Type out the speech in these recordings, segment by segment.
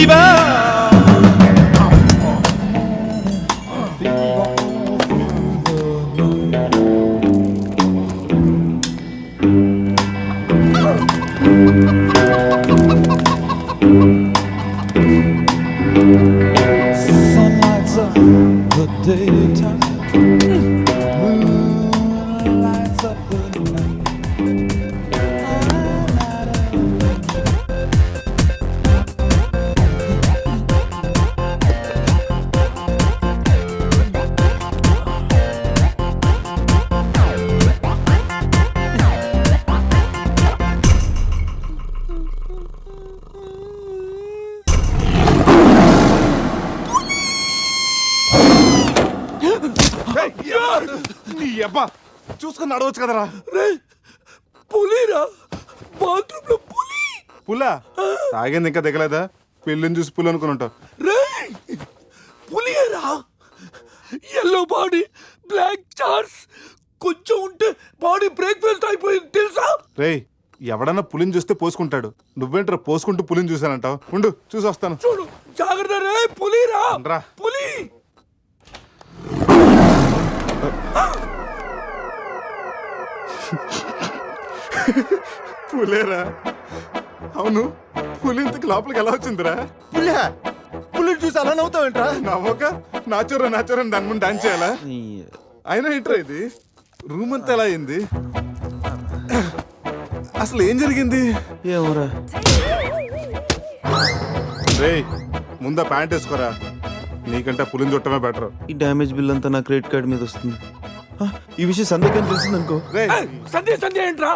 fever. Sun lights up the daytime, moon lights up the night. నీ అబ్బా చూసుకుని నడవచ్చు కదరా. పులిరా, బాత్రూమ్ లో పులి. పులా తాగింది ఇంకా దిగలేదా? పెళ్ళిని చూసి పులి అనుకుని ఉంటావు. పులిరా, ఎల్లో బాడీ, బ్లాక్ చార్స్, కొంచెం ఉంటే బాడీ బ్రేక్ఫాస్ట్ అయిపోయింది తెలుసా? రేయ్ ఎవడన్నా పులిని చూస్తే పోసుకుంటాడు, నువ్వేంట్రా పోసుకుంటూ పులిని చూసానంటావు? ఉండు చూసి వస్తాను. చూడు జాగ్రత్త రే, పులిరా రా. పులి. పులేరా? అవును, పులి ఇంతకు లోపలికి ఎలా వచ్చిందిరా? పులిని చూసి అలా నవ్వుతావేంట్రా? నవ్వక నాచూరా దాని ముందు డాన్స్ చేయాలా? అయినా ఏంట్రా ఇది? రూమ్ అంతా ఎలా అయింది? అసలు ఏం జరిగింది? ఏమోరా. రేయ్ ముందా ప్యాంట్ వేసుకోరా, నీకంటే పులిని చుట్టమే బెటర్. ఈ డ్యామేజ్ బిల్ అంతా నా క్రెడిట్ కార్డ్ మీద వస్తుంది. ఈ విషయం సందేహం తెలిసిందనుకో. సంధ్య ఏంట్రా?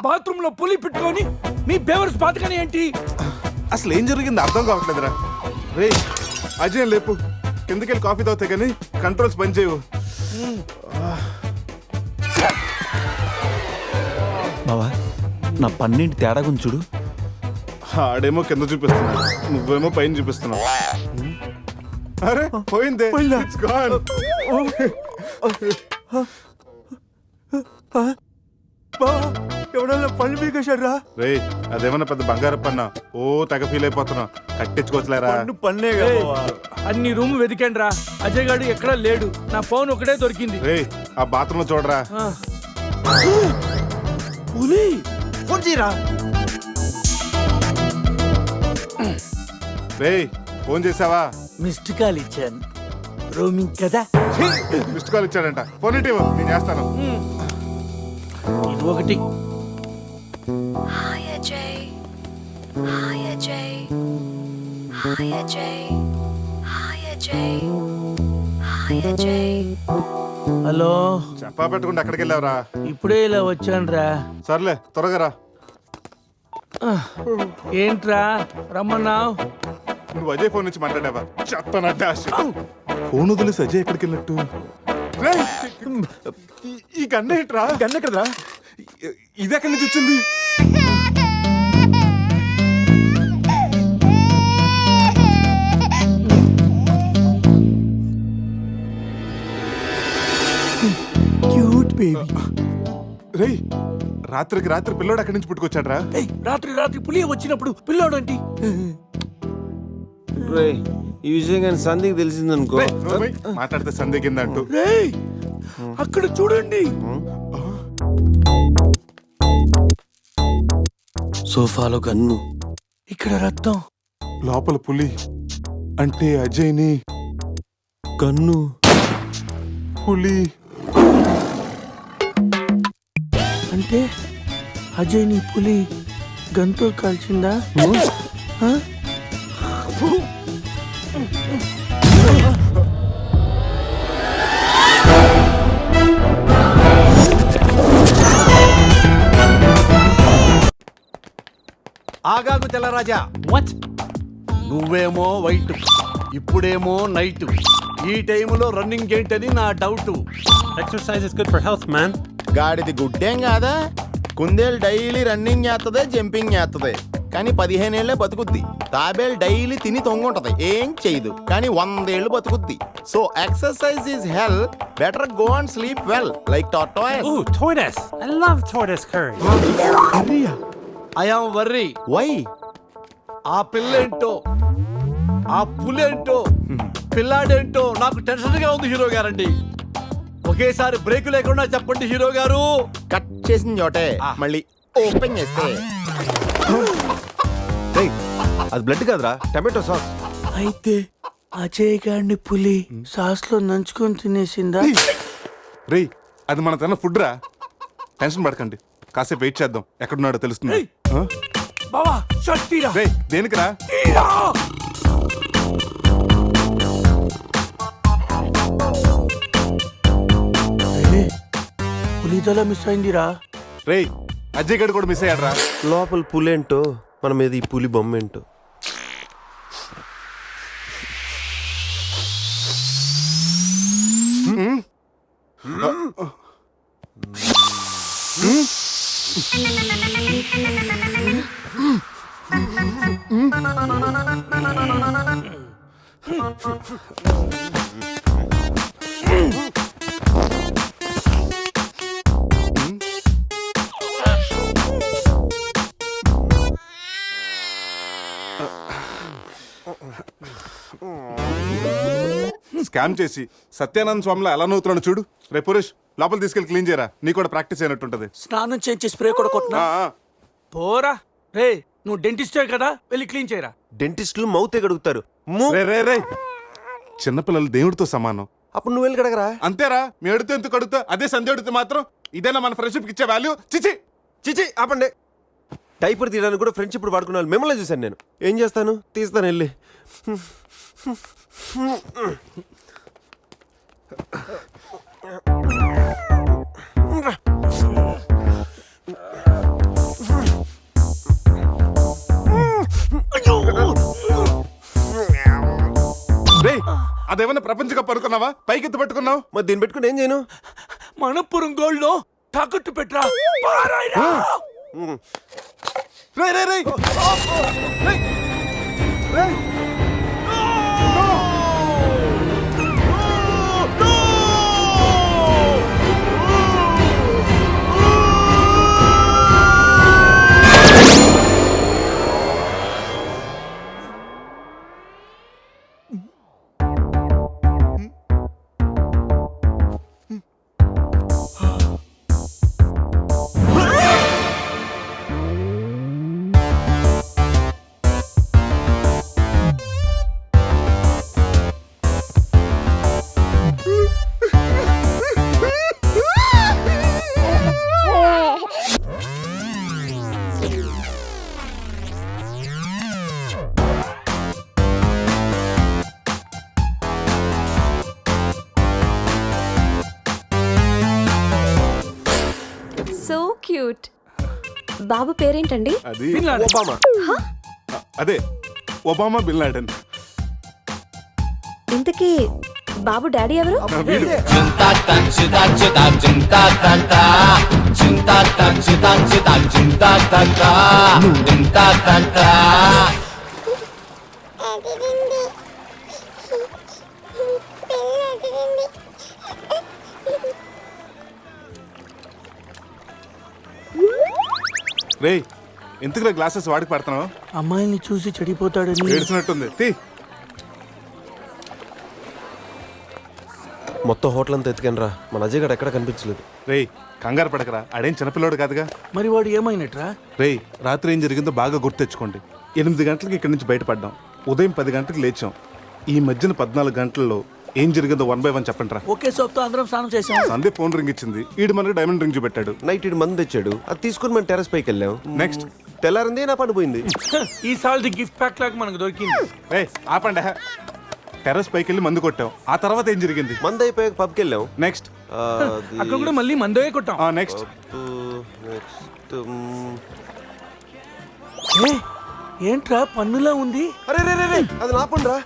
బాత్రూమ్ లో పులి పెట్టుకొని మీ బేవర్స్ బాతకని ఏంటి? అసలు ఏం జరిగింది అర్థం కావట్లేదురా. రేయ్ అజయ్ లేపు, కిందకెళ్ళి కాఫీ తాగుతాయి కానీ కంట్రోల్స్ పని చేయవు. బావా నా పన్నెండు తేడా గురించి చూడు. ఆడేమో కింద చూపిస్తున్నాడు, నువ్వేమో పైన చూపిస్తున్నావు. అరే పోయిందే. It's gone. ఎవడన్నా పళ్ళు పీకేశాడ్రా? రేయ్ అదేమన్నా పెద్ద బంగారు పన్నా? ఓ తెగ ఫీల్ అయిపోతున్నావు, కట్టించుకోవచ్చులేరా. పన్నే అన్ని రూమ్ వెతికాను రా, అజయ్ గాడు ఎక్కడా లేడు, నా ఫోన్ ఒకటే దొరికింది. రేయ్ ఆ బాత్రూమ్ లో చూడరా. పులి ఫోన్ చేయరా. రేయ్ ఫోన్ చేసావా? మిస్డ్ కాల్ ఇచ్చాను, రోమింగ్ కదా. మిస్డ్ కాల్ ఇచ్చాడంట, ఫోన్ ఇటు నేను చేస్తాను. ఇది ఒకటి. Hi Ajay. Hi Ajay. Hi Ajay. Hi Ajay. Hi Ajay. Hello, చెప్పా పెట్టుకుంటే అక్కడికి వెళ్ళావురా? ఇప్పుడే ఇలా వచ్చానురా. సర్లే త్వరగా రా. ఏంట్రా రమ్మన్నావు? నువ్వు అజయ్ ఫోన్ నుంచి మాట్లాడావా? చెప్పనంటే ఫోన్ వదిలేసి అజయ్ ఎక్కడికి వెళ్ళినట్టు? ఈ గన్న ఏంట్రా? గన్న కదరా? ఇది ఎక్కడి నుంచి వచ్చింది? Cute baby. రేయ్ రాత్రికి రాత్రి పిల్లోడు అక్కడి నుంచి పుట్టుకొచ్చాడ్రా. రాత్రి పులి వచ్చినప్పుడు పిల్లోడు ఏంటి? రేయ్ ఈ విషయం కానీ సంధికి తెలిసిందనుకో. మాట్లాడితే సందేహం కింద అంటూ. రేయ్ అక్కడ చూడండి. సోఫాలో గన్ను, ఇక్కడ రక్తం, లోపల పులి. అంటే అజయ్ని గన్ను, పులి. అంటే అజయ్ ని పులి గన్తో కాల్చిందా? ఆగాగు తెల్లరాజా. వాట్? నువ్వేమో వైట్, ఇప్పుడేమో నైట్. ఈ టైములో రన్నింగ్ ఏంటని నా doubt. Exercise is good for health, man. గాడిది గుడ్డేం కాదా? కుందేలు డైలీ రన్నింగ్ చేస్తుంది, జంపింగ్ చేస్తుంది, కానీ 15 ఏళ్లే బతుకుద్ది. తాబేలు డైలీ తిని తొంగుంటది, ఏం చేయదు, కానీ 100 ఏళ్ళు బతుకుద్ది. So exercise is health, better go and sleep well like tortoise. Ooh, tortoise. I love tortoise curry. I am worry. Why? ఆ పిల్లేంటో ఆ పులేంటో పిల్లాడేంటో నాకు టెన్షన్ గా ఉంది హీరో గారండి. ఒకేసారి బ్రేక్ లేకుండా చెప్పండి హీరో గారు. కట్ చేసిన చోటే మళ్ళీ ఓపెన్ చేస్తే రేయ్, అది బ్లడ్ కాదురా, టమాటో సాస్. అయితే అజయ్ గారిని పులి సాస్ లో నంచుకొని తినేసిందా? రేయ్ అది మన తన ఫుడ్ రా, టెన్షన్ పడకండి, కాసేపు వెయిట్ చేద్దాం, ఎక్కడున్నాడో తెలుస్తుంది. ఆ? బావా షర్ట్ తీరా. రేయ్ దేనికిరా? తీరా. ఏ, పులి తల మిస్ అయిందిరా. రేయ్ అజయ్ గడు కూడా మిస్ అయ్యాడు రా. లోపల పులేంటో మన మీద ఈ పులి బొమ్మ ఏంటో. స్కామ్ చేసి సత్యానంద స్వామిలో ఎలా నవ్వుతున్నాడు చూడు. రే పురేష్ లోపల తీసుకెళ్ళి క్లీన్ చేయరా, నీ కూడా ప్రాక్టీస్ అయినట్టుంటది. స్నానం చేయించి స్ప్రే కూడా కొట్టినా. ఆ, ఆ. పోరా రే, నువ్వు డెంటిస్టే కదా, వెళ్ళి క్లీన్ చేయరా. డెంటిస్టులు మౌతే కడుగుతారు. రే రే రే చిన్నపిల్లలు దేవుడితో సమానం. అప్పుడు నువ్వు వెళ్ళి కడగరా. అంతేరా, మీ అడితే ఎందుకు అడుగుతా, అదే సంధ్య అడిగితే మాత్రం ఇదేనా మన ఫ్రెండ్షిప్ ఇచ్చే వాల్యూ? చిచి. చిచి ఆపండి. డైపర్ తీయడానికి కూడా ఫ్రెండ్స్ ఇప్పుడు వాడుకున్నాను, మిమ్మల్ని చూశాను నేను. ఏం చేస్తాను, తీస్తాను వెళ్ళి. రే అదేమన్నా ప్రపంచ కప్ అనుకున్నావా, పైకి ఎత్తు పట్టుకున్నావు? మరి దీన్ని పెట్టుకుని ఏం చేయను? మనపురం గోల్డ్ లో తాకట్టు పెట్టరా. పారాయిరా. రే రే రే రే రే సో క్యూట్. బాబు పేరేంటండి? అది బిన్ లాడెన్. ఒబామా. అదే ఒబామా బిన్ లాడెన్. ఇంతకీ బాబు డాడీ ఎవరు? వీడు. రే ఎందుకు గ్లాసెస్ వాడికి పడుతున్నావు? అమ్మాయిని చూసి చెడిపోతాడని. ఏడ్చినట్టుంది. తీ. మొత్తం హోటల్ అంతా ఎత్తుకాను రా, మన అజయ్ గడ ఎక్కడ కనిపించలేదు. రేయ్ కంగారు పడకరా, ఆడేం చిన్నపిల్లోడు కాదుగా. మరి వాడు ఏమైనట్రా? రేయ్ రాత్రి ఏం జరిగిందో బాగా గుర్తెచ్చుకోండి. 8 గంటలకు ఇక్కడి నుంచి బయటపడ్డాం, ఉదయం 10 గంటలకు లేచాం. ఈ మధ్యన 14 గంటల్లో ఏం జరిగిందో 1 by 1 చెప్పండి రా. ఒకే సోప్తో అందరం స్నానం చేసాం. సందే ఫోన్ రింగ్ ఇచ్చింది, ఈడు మనకి డైమండ్ రింగ్ చూపెట్టాడు. నైట్ ఇటు మందు తెచ్చాడు, అది తీసుకుని మనం టెర్రస్ పైకి వెళ్ళాం. నెక్స్ట్ తెల్లారింది నా పని పోయింది. ఈ సాల్ది గిఫ్ట్ ప్యాక్ లాగా మనకు దొరికింది. రే ఆపండి. టెర్రస్ పైకి వెళ్ళి మందు కొట్టాం, ఆ తర్వాత ఏం జరిగింది? మందు అయిపోయాక పబ్కి వెళ్ళాం. నెక్స్ట్ అక్కడ కూడా మళ్ళీ మందే కొట్టాం. నెక్స్ట్ ఏ, ఏంట్రా పన్నులా ఉంది? అరే రే రే రే, అది నా పని రా.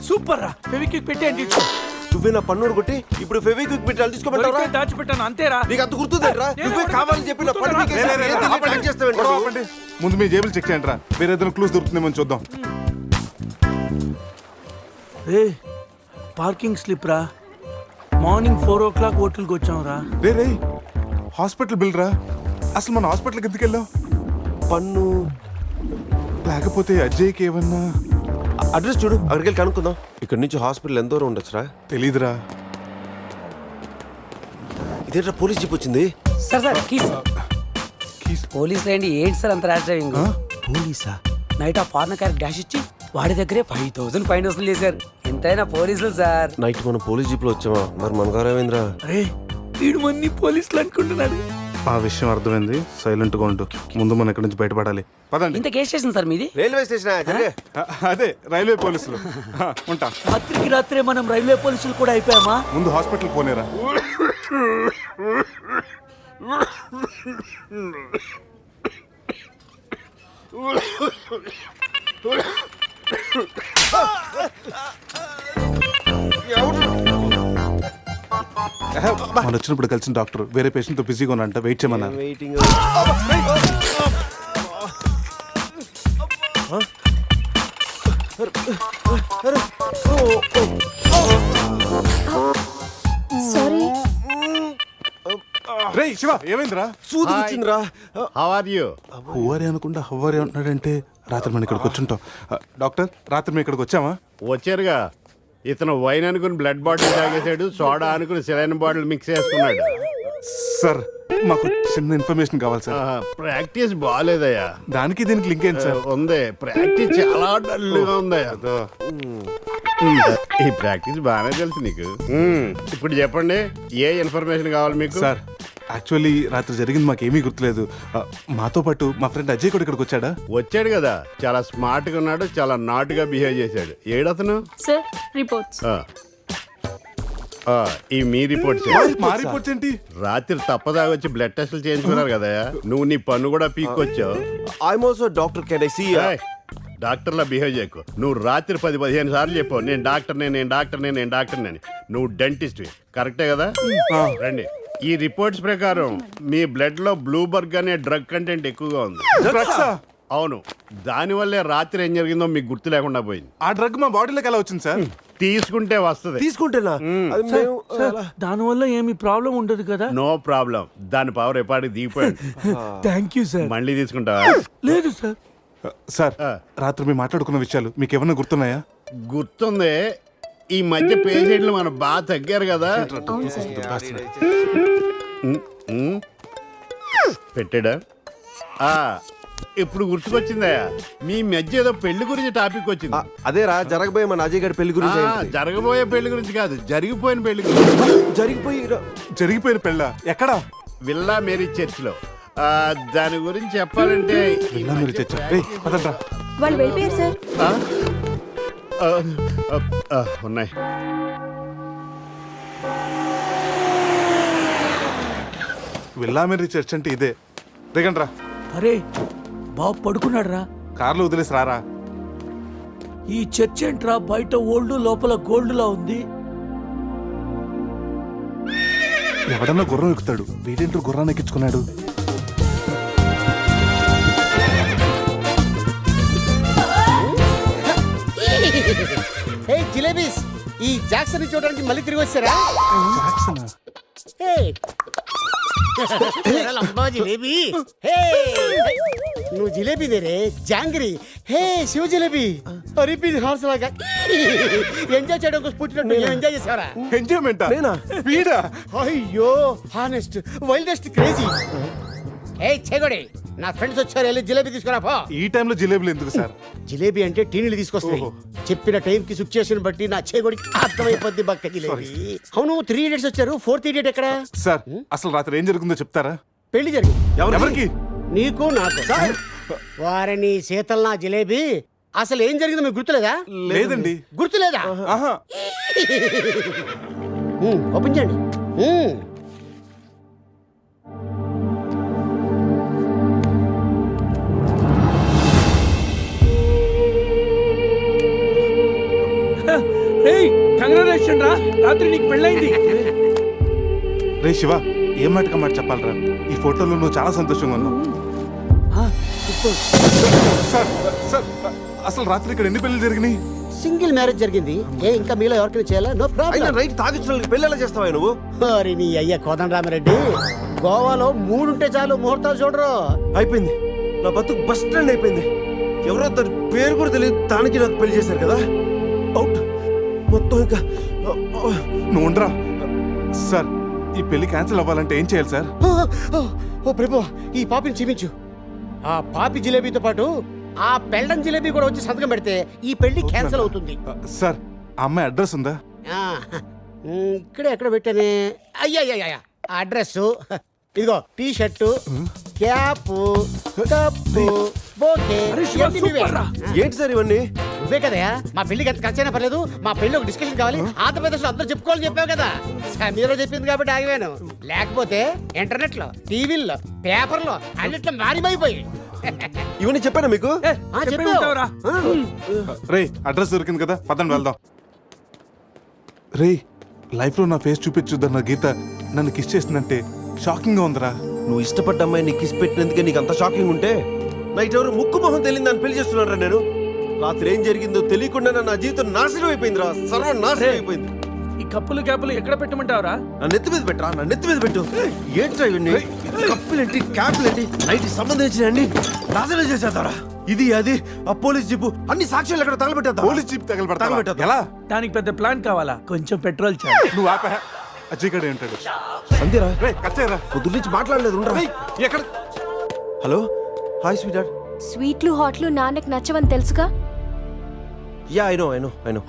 సూపర్ రా, ఫెవిక్విక్ పెట్టి అంటించు. నువ్వే నా పన్నుడు కొట్టి ఇప్పుడు ఫెవిక్విక్ పెట్టి అది తీసుకోబెట్టావరా? దొరికితే దాచిపెట్టాను అంతేరా. నీకు అంత గుర్తుందేట్రా? నువ్వే కావాలని చెప్పి నా పన్ను పీకేసి ఏం తెలియక ప్లాన్ చేస్తావేంటి నువ్వు? ఆపండి. ముందు మీ జేబులు చెక్ చేయండి రా, వేరే ఏదైనా క్లూస్ దొరుకుతుందేమో చూద్దాం. రే పార్కింగ్ స్లిప్ రా. మార్నింగ్ 4 o'clock హోటల్కి వచ్చాం రా. రే రే హాస్పిటల్ బిల్ రా. అసలు మన హాస్పిటల్కి ఎందుకు వెళ్ళాం? పన్ను లేకపోతే అజయ్కి ఏమన్నా? అడ్రస్ చూడు, అక్కడికి వెళ్ళి కనుక్కుందాం. ఇక్కడ నుంచి హాస్పిటల్ ఎంత దూరం ఉండొచ్చురా? తెలీదురా. ఇదేంట్రా పోలీస్ జీప్ వచ్చింది? సార్ పోలీసులు ఏంటి సార్ అంత ర్యాష్ డ్రైవింగ్? పోలీసా? నైట్ ఆ ఫారెన్ కార్ డాష్ ఇచ్చి వాడి దగ్గరే 5,000 ఫైన్ వసూలు చేశారు. ఎంతైనా పోలీసులు సార్. నైట్ మనం పోలీస్ జీప్ లో వచ్చామా? మరి మన గారు ఏమైందిరా? అరే వీడు మన్ని పోలీసులు అనుకుంటున్నాడు. ఆ విషయం అర్థమైంది, సైలెంట్ గా ఉండు. ముందు మనం ఇక్కడి నుంచి బయటపడాలి. పదండి. ఇంత కేసు స్టేషన్ సార్ మీది? Railway station. అదే రైల్వే పోలీసులు. ఉంటా. రాత్రికి రాత్రే మనం రైల్వే పోలీసులు కూడా అయిపోయామా? ముందు హాస్పిటల్ పోనేరా. మనం వచ్చినప్పుడు కలిసిన డాక్టర్ వేరే పేషెంట్ తో బిజీగా ఉన్నంట, వెయిట్ చేయమన్నారు. వెయిటింగ్. సారీ. రేయ్ శివ, ఏమైందిరా? సూది వచ్చిందిరా. How are you? హువారి అనుకుంటా హువారి అంటున్నాడంటే రాత్రి మనం ఇక్కడికి వచ్చుంటాం. డాక్టర్, రాత్రి మేము ఇక్కడికి వచ్చామా? వచ్చారుగా. ఇతను వైన్ అనుకుని బ్లడ్ బాటిల్ తాగేశాడు, సోడా అనుకుని సెలైన్ బాటిల్ మిక్స్ చేసుకున్నాడు. సార్ మాకు చిన్న ఇన్ఫర్మేషన్ కావాలి సార్. ప్రాక్టీస్ బాగాలేదయ్యా. దానికి దీనికి లింక్ ఏంటి సార్? ఉంది, ప్రాక్టీస్ చాలా డల్గా ఉందయ్యా. ఈ ప్రాక్టీస్ బాగానే తెలుసు నీకు. ఇప్పుడు చెప్పండి, ఏ ఇన్ఫర్మేషన్ కావాలి మీకు? సార్ యాక్చువల్లీ రాత్రి జరిగింది మాకేమీ గుర్తులేదు. మాతో పాటు మా ఫ్రెండ్ అజయ్ కూడా ఇక్కడికి వచ్చాడా? వచ్చాడు కదా, చాలా స్మార్ట్ గా ఉన్నాడు, చాలా నాటుగా బిహేవ్ చేశాడు. ఏడతను? Sir reports. ఈ మీ రిపోర్ట్స్. మా రిపోర్ట్స్ ఏంటి? రాత్రి తప్పదాగా వచ్చి బ్లడ్ టెస్టులు చేయించుకున్నారు కదా, నువ్వు నీ పన్ను కూడా పీక్కొచ్చావు. I'm also doctor. Can I see? డాక్టర్లా బిహేవ్ చేయకు. నువ్వు రాత్రి 10-15 సార్లు చెప్పావు నేను డాక్టర్ని. నువ్వు డెంటిస్ట్, కరెక్టే కదా? రండి. ఈ రిపోర్ట్స్ ప్రకారం మీ బ్లడ్ లో బ్లూబర్గ్ అనే డ్రగ్ కంటెంట్ ఎక్కువగా ఉంది. అవును, దానివల్లే రాత్రి ఏం జరిగిందో మీకు గుర్తు లేకుండా పోయింది. ఆ డ్రగ్ మా బాడీలోకి ఎలా వచ్చింది సార్? తీసుకుంటే వస్తుంది. తీసుకుంటేనా? దానివల్ల ఏమి ప్రాబ్లం ఉండదు కదా? No problem. దాని పవర్ ఎప్పటికి దిగిపోయాడు. Thank you sir. మళ్ళీ తీసుకుంటావా? లేదు సార్. సార్ రాత్రి మేము మాట్లాడుకున్న విషయాలు మీకు ఏమన్నా గుర్తున్నాయా? గుర్తుంది. ఈ మధ్య పేషెంట్లు మనం బాగా తగ్గారు కదా. పెట్టాడా? ఇప్పుడు గుర్తుకొచ్చిందా? మీ మధ్య ఏదో పెళ్లి గురించి టాపిక్ వచ్చింది. అదేరా, జరగబోయే మన అజయ్ గారి పెళ్లి గురించి. జరగబోయే పెళ్లి గురించి కాదు, జరిగిపోయిన పెళ్లి గురించి. జరిగిపోయిన పెళ్ళ ఎక్కడా? విల్లా మేరీ చర్చ్ లో. దాని గురించి చెప్పాలంటే వాళ్ళు వెళ్ళిపోయారు సార్. ఉన్నాయి. విల్లామెరీ చర్చ్ అంటే ఇదే. దిగండి రా. అరే బాబు పడుకున్నాడు రా. కార్లో వదిలేసి రారా. ఈ చర్చ్ ఏంట్రా బయట ఓల్డ్ లోపల గోల్డ్ లా ఉంది. ఎవడన్నా గుర్రం ఎక్కుతాడు, వీడేంటో గుర్రాన్ని ఎక్కించుకున్నాడు. జిలేబీస్, ఈ జాక్సన్ చూడడానికి మళ్ళీ తిరిగి వచ్చారా? జిలేబీ, నువ్వు జిలేబీ దేరే జాంగిరి. హే శివ జిలేబీ, రిపీట్ హార్స్ లాగా ఎంజాయ్ చేయడం కోసం పుట్టినట్టు ఎంజాయ్ చేసావరా? ఎంజాయ్మెంట్ వీడా? అయ్యో హానెస్ట్ వైల్డెస్ట్ క్రేజీ. ఏ చెగొడి, నా ఫ్రెండ్స్ వచ్చారు, వెళ్ళి జిలేబీ తీసుకురా పో. ఈ టైంలో జిలేబీలు ఎందుకు సార్? జిలేబీ అంటే టీనీలు తీసుకొస్తాయి. చెప్పిన టైం కి సిచ్యుయేషన్ బట్టి నా చేగొడికి అర్థమైపోద్ది బక్క జిలేబీ. అవును, 3 idiots వచ్చారు, 4th idiot ఎక్కడ? సార్ అసలు రాత్రి ఏం జరుగుతుందో చెప్తారా? పెళ్లి జరిగింది. ఎవరికి? నీకు నాకు. వారిని శీతల్ నా జిలేబీ. అసలు ఏం జరిగిందో మీకు గుర్తులేదా? లేదండి. గుర్తులేదా? ఓపెన్ చేయండి. కంగ్రాచులేషన్ రా, రాత్రి నీకు పెళ్ళైంది. రే శివ, ఏం మాటగా మాట చెప్పాలరా? ఈ ఫోటోలో నువ్వు చాలా సంతోషంగా ఉన్నావు. సార్ సార్ అసలు రాత్రి ఇక్కడ ఎన్ని పెళ్లి జరిగినాయి? సింగిల్ మ్యారేజ్ జరిగింది. ఇంకా మీలో ఎవరికైనా చేయాలా? No problem. రైట్, తాగించిన పెళ్లి ఎలా చేస్తావా నువ్వు? అరే నీ అయ్యా కోదండరామిరెడ్డి, గోవాలో 3 ఉంటే చాలు, ముహూర్తాలు చూడరు. అయిపోయింది, నా బతుకు బస్ స్టాండ్ అయిపోయింది. ఎవరో తన పేరు కూడా తెలియదు, దానికి నాకు పెళ్లి చేశారు కదా. అవుట్ మొత్తం ఇంకా నువ్వు ఉండరా సార్. ఈ పెళ్లి క్యాన్సిల్ అవ్వాలంటే ఏం చేయాలి సార్? ఓ ప్రభు, ఈ పాపిని చూపించు. ఆ పాపి జిలేబీతో పాటు ఆ పెళ్ళం జిలేబీ కూడా వచ్చి సంతకం పెడితే ఈ పెళ్లి క్యాన్సిల్ అవుతుంది. సార్ ఆ అమ్మాయి అడ్రస్ ఉందా? ఆ, ఇక్కడే ఎక్కడ పెట్టానే? అయ్యా అడ్రస్ ఇదిగో, T shirt, cap, cup, bouquet. ఇవన్నీ నువ్వే. ఏంటి సార్ ఇవన్నీ? నువ్వే కదయా మా పెళ్లికి ఎంత ఖర్చు అయినా పర్లేదు, మా పెళ్లి ఒక డిస్కషన్ కావాలి, ఆంధ్రప్రదేశ్ లో అందరూ చెప్పుకోవాలని చెప్పావు కదా. సమీరా చెప్పింది కాబట్టి ఆగిపోయాను, లేకపోతే ఇంటర్నెట్ లో, టీవీల్లో, పేపర్లో అన్నిట్లో మారిపోయి. ఇవన్నీ చెప్పానా మీకు? రే అడ్రస్ దొరికింది కదా, పదండి వెళ్దాం. రే లైఫ్ లో నా ఫేస్ చూపించుద్దన్న గీత నన్ను కిస్ చేసిందంటే షాకింగ్ గా ఉందిరా. నువ్వు ఇష్టపడ్డ అమ్మాయి నీకు కిస్ పెట్టినందుకే నీకు అంత షాకింగ్ ఉంటే, నైట్ ఎవరు ముక్కు మొహం తెలియదు దాన్ని పెళ్లి చేస్తున్నారా? నేను రాత్రి ఏం జరిగిందో తెలియకుండా నా జీవితం నాశనం అయిపోయిందిరా, సర్వం నాశనం అయిపోయింది. ఈ కప్పులు క్యాపులు ఎక్కడ పెట్టమంటావరా? నా నెత్తి మీద పెట్టరా, నా నెత్తి మీద పెట్టు. ఏంట్రా ఇవన్నీ? కప్పులేంటి, క్యాపులేంటి, నైట్ సంబంధించిన అన్ని నాశనం చేసేద్దారా. ఇది అది ఆ పోలీస్ జీపు అన్ని సాక్ష్యాలు ఎక్కడ తగలబెట్టేద్దా? Police jeep తగలబెట్టేద్దా? తగలబెట్టా ఎలా? దానికి పెద్ద ప్లాన్ కావాలా? కొంచెం పెట్రోల్ చాలు. నువ్వు ఆపా. అజయ్ గడే ఉంటాడు. అంతేరా? రే కచ్చేరా. పొద్దు నుంచి మాట్లాడలేదు. ఉండరా? ఎక్కడ? Hello, hi sweet heart. స్వీట్లు హాట్లు నాన్నకి నచ్చవని తెలుసుగా. Yeah I know.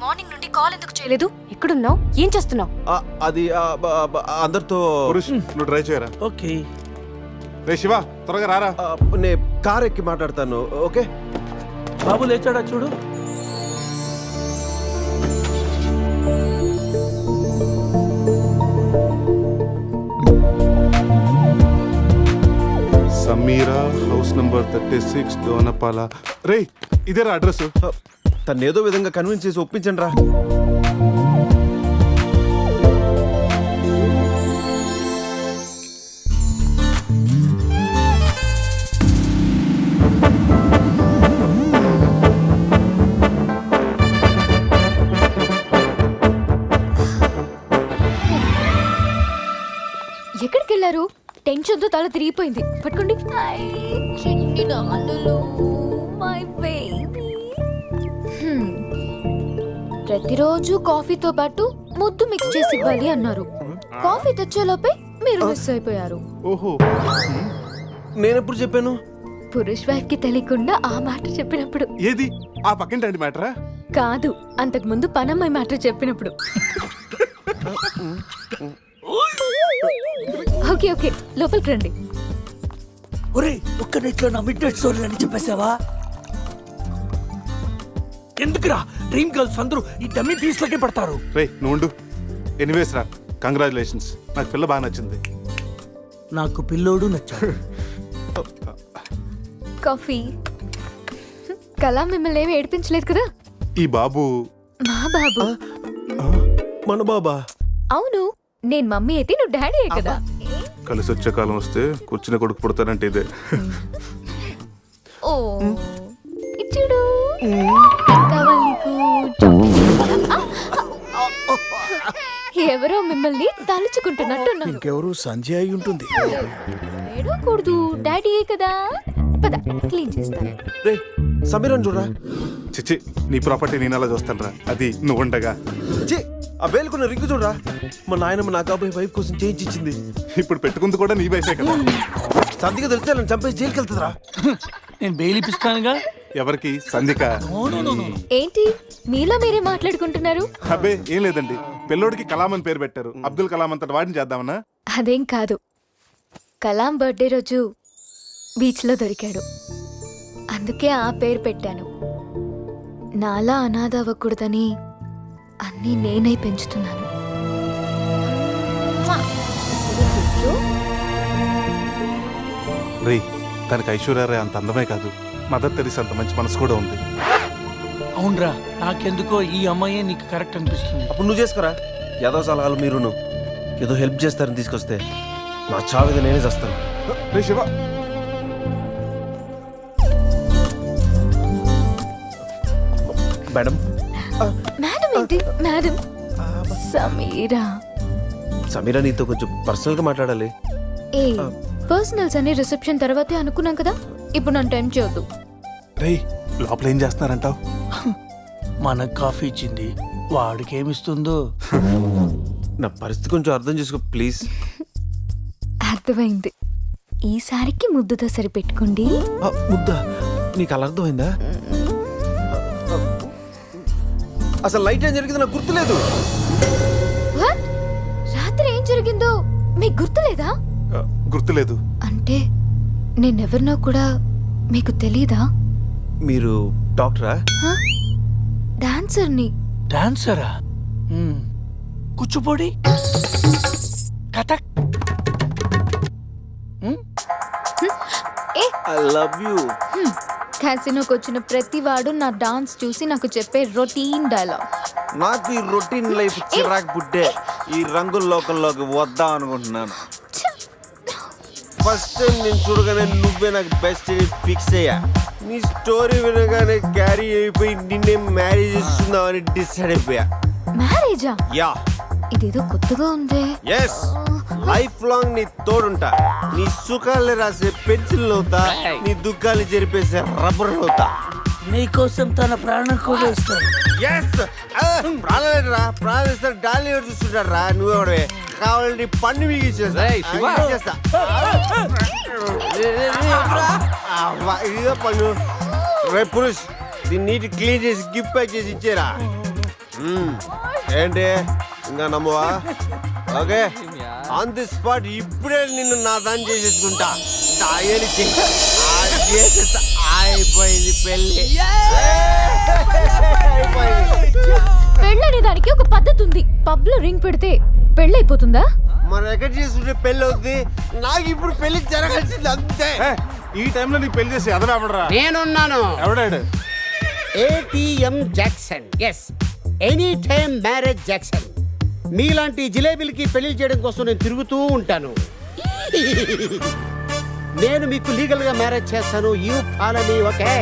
మార్నింగ్ నుండి కాల్ ఎందుకు చేయలేదు? ఎక్కడున్నావు? ఏం చేస్తున్నావు? అది అందరితో పురుష్ నువ్వు ట్రై చేయరా. ఓకే. రే శివ త్వరగా రారా. నే కార్ ఎక్కి మాట్లాడతాను. ఓకే బాబు లేచాడా చూడు. Sameera house number 36 Dona Paula. రే ఇదేరా అడ్రస్. తను ఏదో విధంగా కన్విన్స్ చేసి ఒప్పించండి రా. ఎక్కడికి వెళ్ళారు? టెన్షన్ తో తల తిరిగిపోయింది. పట్టుకోండి. చిన్ని నాన్నలు, మై బేబీ. ప్రతిరోజు కాఫీతో పాటు ముద్దు మిక్స్ చేసి ఇవ్వాలి అన్నారు. కాఫీ తెచ్చేలోపే మీరు మిస్ అయిపోయారు. ఓహో, నేనెప్పుడు చెప్పాను? పురుష్ వైఫ్ కి తెలియకుండా ఆ మాట చెప్పినప్పుడు. ఏది ఆ పక్కింటి మ్యాటరా? కాదు, అంతకు ముందు పనమ్మాయి మాట చెప్పినప్పుడు. ఓకే ఓకే, లోపలికి రండి. ఒరే ఒక్క నెట్లో నా మిడ్ నైట్ స్టోరీ అని చెప్పేసావా? ఎందుకురా డ్రీమ్ గర్ల్స్ అందరూ ఈ డమ్మీ పీస్ లకే పడతారు. రే నువ్వు ఎనీవేస్ రా, కంగ్రాచులేషన్స్. నాకు పిల్ల బాగా నచ్చింది. నాకు పిల్లోడు నచ్చాడు. కాఫీ. కళా మిమ్మల్ని ఏమి ఏడిపించలేదు కదా? ఈ బాబు మా బాబు. మన బాబా? అవును, నేను మమ్మీ అయితే నువ్వు డాడీ కదా. కలిసి వచ్చే కాలం వస్తే కూర్చుని కొడుకు పుడతానంటే ఇదే. ఓ ఇచ్చుడు. కావాలి నీకు? ఎవరో మిమ్మల్ని తలుచుకుంటున్నట్టున్నారు. ఇంకెవరు సంజయ్ అయి ఉంటుంది. ఏడవకూడదు, డాడీ కదా. పద క్లీన్ చేస్తాను. రే సమీరన్ చూడరా. చిచ్చి నీ ప్రాపర్టీ నేను అలా చూస్తాను రా, అది నువ్వు ఉండగా. ఛీ, ఆ వేలుకున్న రింగు చూడరా. మా నాయనమ్మ నా కాబోయే వైఫ్ కోసం చేయించి ఇచ్చింది. ఇప్పుడు పెట్టుకుంది కూడా నీ వయసే కదా. సంధిగా తెలిస్తే నన్ను చంపేసి జైలుకి వెళ్తుందిరా. నేను బెయిల్ ఇప్పిస్తానుగా. ఎవరికి? సంధిక. ఏంటి మీలో మీరే మాట్లాడుకుంటున్నారు? అబ్బే ఏం లేదండి, పిల్లోడికి కలాం అని పేరు పెట్టారు. అబ్దుల్ కలాం అంతటి వాడిని చేద్దామన్నా. అదేం కాదు, కలాం బర్త్డే రోజు బీచ్ లో దొరికాడు, అందుకే ఆ పేరు పెట్టాను. నాలా అనాథ అవ్వకూడదని అన్నీ నేనై పెంచుతున్నాను. రే తనకి ఐశ్వర్య అంత అందమే కాదు, మదర్ తెరీసా అంత మంచి మనసు కూడా ఉంది. అవునరా, నాకెందుకో ఈ అమ్మాయి నీకు కరెక్ట్ అనిపిస్తుంది. అప్పుడు నువ్వు చేసుకోరా. ఏదో సలహాలు మీరును ఏదో హెల్ప్ చేస్తారని తీసుకొస్తే నా చావిద నేనే చేస్తాను. రే శివ. మేడం. మేడం ఏంటి మేడం? సమీరా. సమీరా నీతో కొంచెం పర్సనల్ గా మాట్లాడాలి. ఏ పర్సనల్స్ అనే రిసెప్షన్ తర్వాతే అనుకున్నాం కదా, ఇప్పుడు నన్ను టైం చేయొద్దు. రే లోపల ఏం చేస్తున్నారంటావు? మనకు కాఫీ ఇచ్చింది వాడికి ఏమిస్తుందో. నా పరిస్థితి కొంచెం అర్థం చేసుకో ప్లీజ్. అర్థమైంది. ఈసారికి ముద్దుతో సరిపెట్టుకోండి. ముద్ద నీకు అలా అర్థమైందా? అసలు లైట్ ఏం జరిగింది నాకు గుర్తులేదు. What? రాత్రి ఏం జరిగిందో మీకు గుర్తులేదా? గుర్తులేదు. అంటే నేనెవరినో కూడా మీకు తెలీదా? మీరు డాక్టరా? డాన్సర్ని. డాన్సరా? Kuchipudi, Kathak. I love you. క్యాసినోకి వచ్చిన ప్రతి వాడు నా డాన్స్ చూసి నాకు చెప్పే రొటీన్ డైలాగ్. నాకు ఈ రొటీన్ లైఫ్ చిరాకు పుట్టే ఈ రంగుల లోకంలోకి వద్దాం అనుకుంటున్నాను. ఫస్ట్ టైం నేను చూడగానే నువ్వే నాకు బెస్ట్ ఫిక్స్ అయ్యా. నీ స్టోరీ వినగానే క్యారీ అయిపోయి నిన్నే మ్యారేజ్ చేస్తున్నామని డిసైడ్ అయిపోయా. మ్యారేజా? యా. ఇదేదో కొత్తగా ఉందే. ఎస్, లైఫ్ లాంగ్ నీ తోడుంటా. నీ సుఖాలు రాసే పెన్సిల్ అవుతా, నీ దుఃఖాలు జరిపేసే రబ్బర్ అవుతా. నీకోసం తన ప్రాణం కూడా ఇస్తాడు. ఎస్, ప్రాణాలేరా ప్రాణాలు ఇస్తారు. డాలీ చూస్తుంటాడు రా. నువ్వెవడే కావాలంటే పన్ను మిగిచేస్తా. ఇదిగో పన్ను. రే పురుష్, దీన్ని నీట్ క్లీన్ చేసి గిఫ్ట్ ప్యాక్ చేసి ఇచ్చేరా. ఏంటి ఇంకా నమ్మవా? ఓకే, ఆన్ ది స్పాట్ ఇప్పుడే నిన్ను నా దాన్ని చేసేసుకుంటా. అయిపోయింది పెళ్ళి. పెళ్ళనే దానికి ఒక పద్ధతి ఉంది. పబ్ లో రింగ్ పెడితే పెళ్ళైపోతుందా? మనం ఎక్కడ చేసుకుంటే పెళ్ళి అవుతుంది. నాకు ఇప్పుడు పెళ్లి జరగాల్సింది అంతే. ఈ టైంలో నీకు పెళ్లి చేసి ఎదరాబడరా? నేనున్నాను. ఎవడాడు? ATM Jackson. Yes, any time marriage Jackson. మీలాంటి జిలేబీలకి పెళ్లి చేయడం కోసం నేను తిరుగుతూ ఉంటాను. నేను మీకు లీగల్ గా మ్యారేజ్ చేస్తాను. You follow me, okay?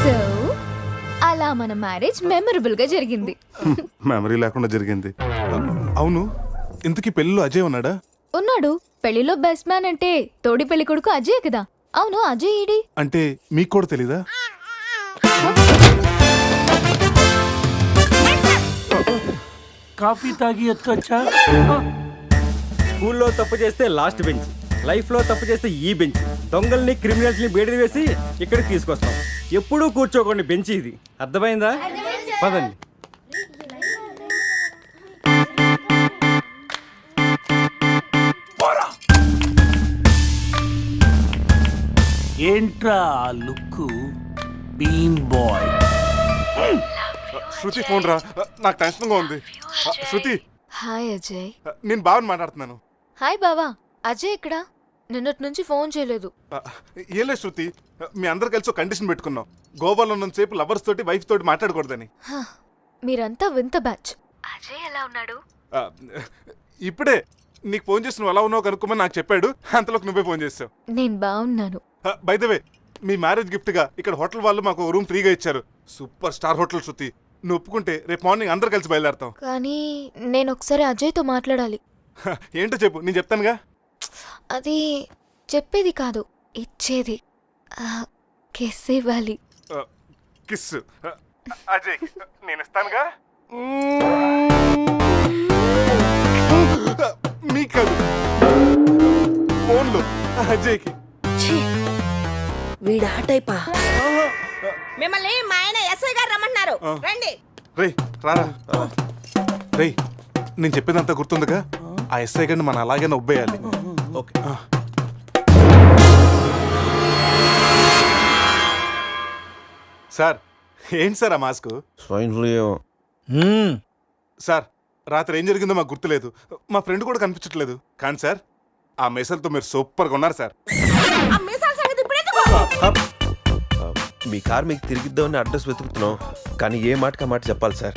So అలా మన మ్యారేజ్ మెమరబుల్ గా జరిగింది. మెమరీ లేకుండా జరిగింది. అవును, ఇంతకీ పెళ్ళిలో అజయ్ ఉన్నాడా? ఉన్నాడు. పెళ్లిలో బెస్ట్ మ్యాన్ అంటే తోడి పెళ్లి కొడుకు అజయ్ కదా. అవును, అజయ్ ఈడి. అంటే మీకు కూడా తెలీదా? కాఫీ తాగి ఎత్తుకొచ్చా. స్కూల్లో తప్పు చేస్తే లాస్ట్ బెంచ్, లైఫ్ లో తప్పు చేస్తే ఈ బెంచ్. దొంగల్ని క్రిమినల్స్ ని బేడి వేసి ఇక్కడికి తీసుకొస్తాం. ఎప్పుడూ కూర్చోకండి బెంచ్ ఇది. అర్థమైందా? పదండి. ఏంట్రా look? Bean boy. Shruti phone రా, నాకు టెన్షన్ గా ఉంది. శృతి, హాయ్ అజయ్. నేను బావని మాట్లాడుతున్నాను. హాయ్ బావా. అజయ్ ఇక్కడ? నిన్నటి నుంచి ఫోన్ చేయలేదు. ఏం లేదు శృతి, మీ అందరు కలిసి ఒక కండిషన్ పెట్టుకున్నాం. గోవాలో ఉన్నంతసేపు లవర్స్ తోటి వైఫ్ తోటి మాట్లాడకూడదని. మీరంతా వింత బ్యాచ్. అజయ్ ఎలా ఉన్నాడు? ఇప్పుడే నీకు ఫోన్ చేసి నువ్వు ఎలా ఉన్నావు కనుక్కోమని నాకు చెప్పాడు. అంతలోకి నువ్వే ఫోన్ చేసావు. నేను బాగున్నాను. By the way, me marriage gift గా ఇక్కడ హోటల్ వాళ్ళు మాకు రూమ్ ఫ్రీగా ఇచ్చారు. సూపర్ స్టార్ హోటల్ శృతి. నువ్వు ఒప్పుకుంటే రేపు మార్నింగ్ అందరు కలిసి బయలుదేరతాం. కానీ నేను ఒకసారి అజయ్తో మాట్లాడాలి. ఏంటో చెప్పు, నేను చెప్తానుగా. అది చెప్పేది కాదు, ఇచ్చేది. కిస్ ఇవ్వాలి. కిస్? అజయ్, నేను ఇస్తానుగా. మీకు కాదు, ఫోన్లో అజయ్కి. వీడు ఆ టైపా? మిమ్మల్ని మా ఆయన ఎస్ఐ గారు రమ్మంటున్నారు. రండి. రేయ్ రారా. రేయ్, నేను చెప్పేదంతా గుర్తుందిగా? ఆ ఎస్ఐ గారిని మనం అలాగే ఒబ్బేయాలి. ఓకే. సార్, ఏంటి సార్ ఆ మాస్క్? Swine flu. సార్, రాత్రి ఏం జరిగిందో మాకు గుర్తులేదు. మా ఫ్రెండ్ కూడా కనిపించట్లేదు. కానీ సార్, ఆ మెసల్తో మీరు సూపర్గా ఉన్నారు సార్. ఆ మీసాల సంగతి ఇప్పుడు ఎందుకు? మీ కార్ మీకు తిరిగిద్దామని అడ్రస్ వెతుకుతున్నాం, కానీ ఏ మాటకి ఆ మాట చెప్పాలి సార్.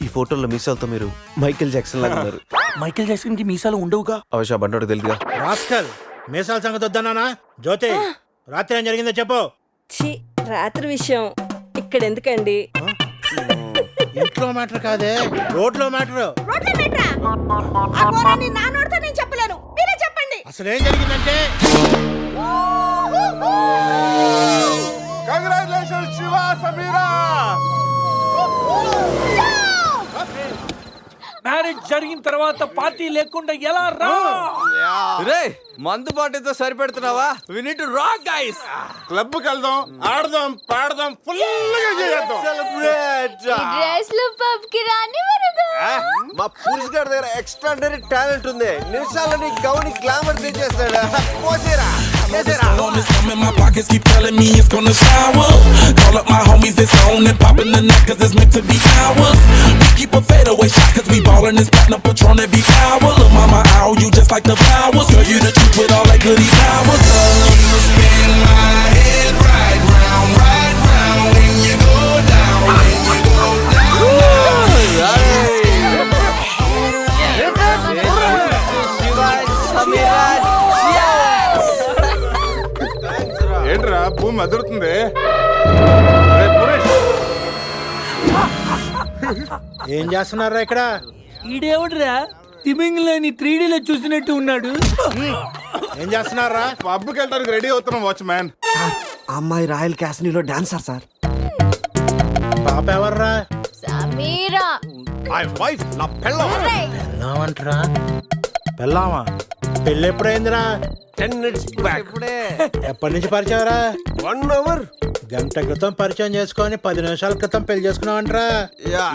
ఈ ఫోటోలో మీసాలతో మీరు మైకేల్ జాక్సన్ లాగా ఉన్నారు. మైకేల్ జాక్సన్ కి మీసాలు ఉండవుగా. అవశ్య బండోడు తెలుగుగా. రాస్కల్, మీసాల సంగతి వద్దన్నానా? జ్యోతి, రాత్రి ఏం జరిగిందో చెప్పు. ఛీ, రాత్రి విషయం ఇక్కడ ఎందుకండి? ఇంట్లో మ్యాటర్ కాదే, రోడ్లో మ్యాటర్. రోడ్ల మీటరా? ఆ ఘోరాన్ని నా నోటితో నేను చెప్పలేను, మీరే చెప్పండి. అసలు ఏం జరిగిందంటే కంగ్రాచులేషన్స్ శివ సమీరా. మ్యారేజ్ జరిగిన తర్వాత పార్టీ లేకుండా ఎలా రా? రే మందు బాటితో సరిపెడుతున్నావా? We need to rock guys. Club కి వెళ్దాం, ఆడదాం, పాడదాం, ఫుల్ గా చేద్దాం. డ్రెస్ లో పబ్ కి రాని వరగా మా పురుష్ గారి దగ్గర ఎక్స్ట్రాడనరీ టాలెంట్ ఉంది. నిమిషాల్లో నీ Gouni glamour తెచ్చేస్తాడు. పోసేరా My pockets keep telling me it's gonna shower. Call up my homies, it's on and popping the neck cause it's meant to be ours. We keep a fadeaway shot cause we ballin' this platinum Patron every hour. Look mama, ow, you just like the flowers. Girl, you the truth with all that goody powers. You spin my head right round when you go down, when you go down. ఏంట్రా భూమి అదురుతుంది? ఏం చేస్తున్నారా ఇక్కడ? ఈడేవుడ్రా తిమింగ్లేని 3Dలో చూసినట్టు ఉన్నాడు. ఏం చేస్తున్నారా? పబ్కి వెళ్ళడానికి రెడీ అవుతున్నాం వాచ్ మ్యాన్. అమ్మాయి రాయల్ క్యాసినీలో డాన్సర్ సార్. పాప ఎవర్రా? సమీరా. మై వైఫ్, నా పెళ్ళం. పెళ్ళామంటరా? పెళ్ళామా? పెళ్ళి ఎప్పుడైందిరా? 10 minutes back. ఎప్పటి నుంచి పరిచయం రా? 1 hour. గంట క్రితం పరిచయం చేసుకొని 10 నిమిషాల క్రితం పెళ్లి చేసుకున్నావంటరా?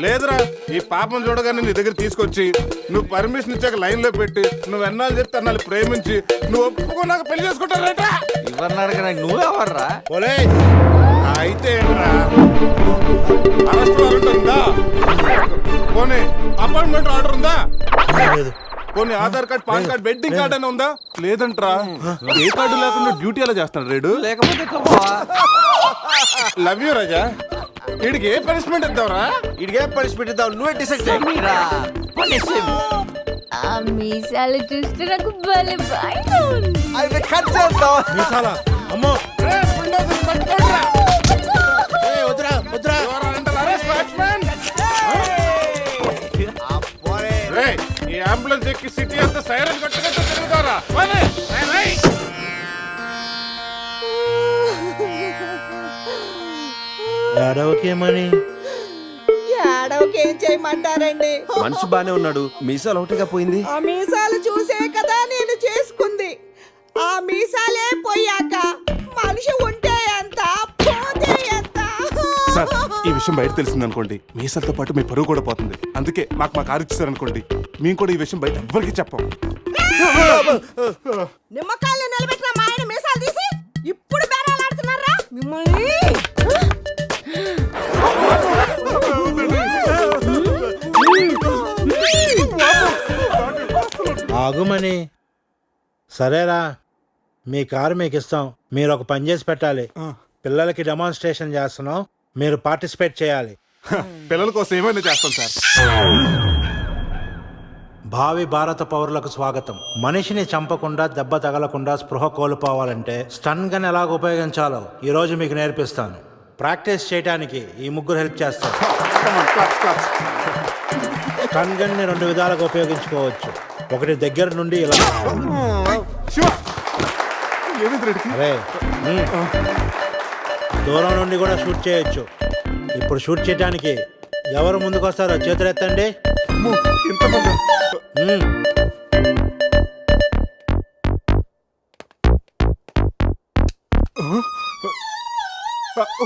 లేదురా, ఈ పాపను చూడగానే నీ దగ్గర తీసుకొచ్చి నువ్వు పర్మిషన్ ఇచ్చాక లైన్ లో పెట్టి నువ్వు ఎన్నాళ్ళు చెప్తే అన్నాళ్ళు ప్రేమించి నువ్వు ఒప్పుకున్నాక పెళ్లి చేసుకుంటారట. ఇవన్నీ అడగ నువ్వెవర్రా? పోలే అయితే ఏంట్రా, అరెస్ట్ వారెంట్ ఉందా? పోనీ అపాయింట్మెంట్ ఆర్డర్ ఉందా? పోనీ Aadhaar card, pan card, wedding card అని ఉందా? లేదంట్రా. ఏ కార్డు లేకుండా డ్యూటీ ఎలా చేస్తాడు రేడు? లేకపోతే లవ్ యూ రాజా. వీడికి ఏ పనిష్మెంట్ ఇద్దాంరా? ఇడిగే పనిష్మెంట్ ఇద్దాం, నువ్వే డిసైడ్ చేయరా. ఆ మీసాలు చూస్తే నాకు భలే భయం ఉంది. అయితే కట్ చేద్దాం. మీసాలా? అమ్మో వద్దురా వద్దురా. ఈ అంబులెన్స్ ఎక్కి సిటీ అంతా సైరన్ కట్టుకుంటూ తిరుగుతారా? ఏడవకేమని? ఏడవకి ఏం చేయమంటారండి? మనిషి బానే ఉన్నాడు, మీసాలు ఒకటిగా పోయింది. ఆ మీసాలు చూసే కదా నేను చేసుకుంది. ఆ మీసాలే పోయాక మనిషి ఉంటే ఎంత, పోతే ఎంత? సార్, ఈ విషయం బయట తెలిసింది అనుకోండి, మీసాలతో పాటు మీ పరువు కూడా పోతుంది. అందుకే మాకు మా కారు ఇచ్చారు అనుకోండి, మేము కూడా ఈ విషయం బయట ఎవ్వరికి చెప్పాం. నిమ్మకాయలు నిలబెట్టిన మా ఆయన మీసాలు తీసి ఇప్పుడు బేరాలాడుతున్నారా మిమ్మల్ని? ఆగుమని. సరేరా, మీ కారు మీకు ఇస్తాం. మీరు ఒక పని చేసి పెట్టాలి. పిల్లలకి డెమాన్స్ట్రేషన్ చేస్తున్నాం, మీరు పార్టిసిపేట్ చేయాలి. పిల్లల కోసం ఏమైనా చేస్తాం సార్. భావి భారత పౌరులకు స్వాగతం. మనిషిని చంపకుండా, దెబ్బ తగలకుండా స్పృహ కోల్పోవాలంటే స్టన్ గన్ ఎలాగ ఉపయోగించాలో ఈ రోజు మీకు నేర్పిస్తాను. ప్రాక్టీస్ చేయడానికి ఈ ముగ్గురు హెల్ప్ చేస్తారు. స్టన్ గన్ ని 2 విధాలుగా ఉపయోగించుకోవచ్చు. ఒకటి దగ్గర నుండి ఇలా, అరే దూరం నుండి కూడా షూట్ చేయొచ్చు. ఇప్పుడు షూట్ చేయడానికి ఎవరు ముందుకు వస్తారో చేతులు ఎత్తండి.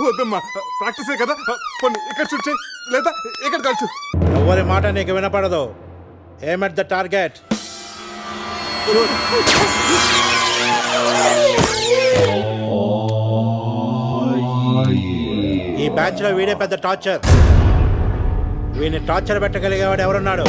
వద్దమ్మా, ప్రాక్టీసే కదా. పోనీ ఇక్కడ షూట్ చేయి, లేదా ఇక్కడ కాల్చు. ఎవరి మాట నీకు వినపడదు. ఏమ్ ఎట్ ద టార్గెట్. ఈ బ్యాచ్ లో వీడే పెద్ద టార్చర్. వీడిని టార్చర్ పెట్టగలిగేవాడు ఎవరున్నాడు?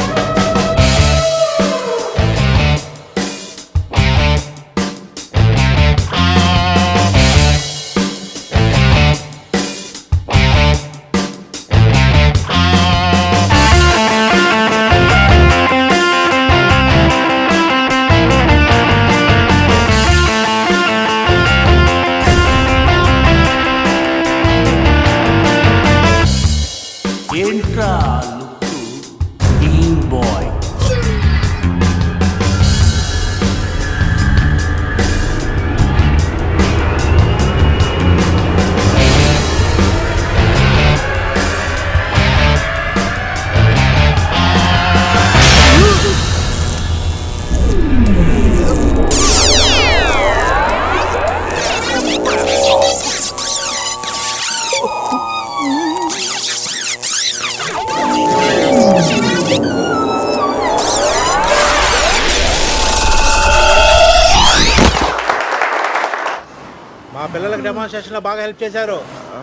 మా పిల్లలకి డెమాన్స్ట్రేషన్ లో బాగా హెల్ప్ చేశారు.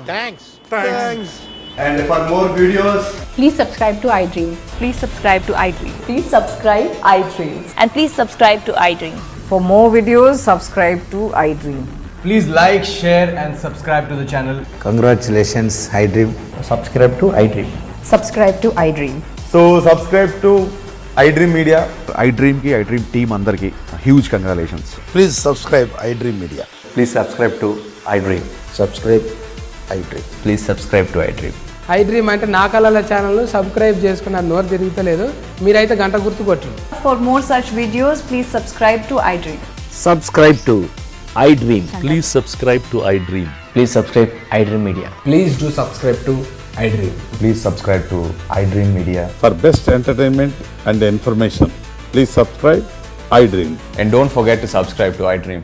Thanks. And for more videos, Please subscribe to iDream. Please subscribe to iDream. Please subscribe iDream. And please subscribe to iDream. For more videos, subscribe to iDream. please like, share and subscribe to the channel. Congratulations iDream. Subscribe to iDream. Subscribe to iDream. So subscribe to iDream Media. iDream కి iDream team అందరికి huge congratulations. Please subscribe iDream Media. Please subscribe to iDream. Subscribe iDream. Please subscribe to iDream. iDream అంటే నా కళల channel subscribe చేసుకున్న నోరు తిరుగుతలేదు. మీరైతే గంట గుర్తు కొట్టండి. For more such videos, please subscribe to iDream. Subscribe to iDream. Please subscribe to iDream. Please subscribe iDream Media. Please do subscribe to iDream. Please subscribe to iDream Media. For best entertainment and information, please subscribe iDream. And don't forget to subscribe to iDream.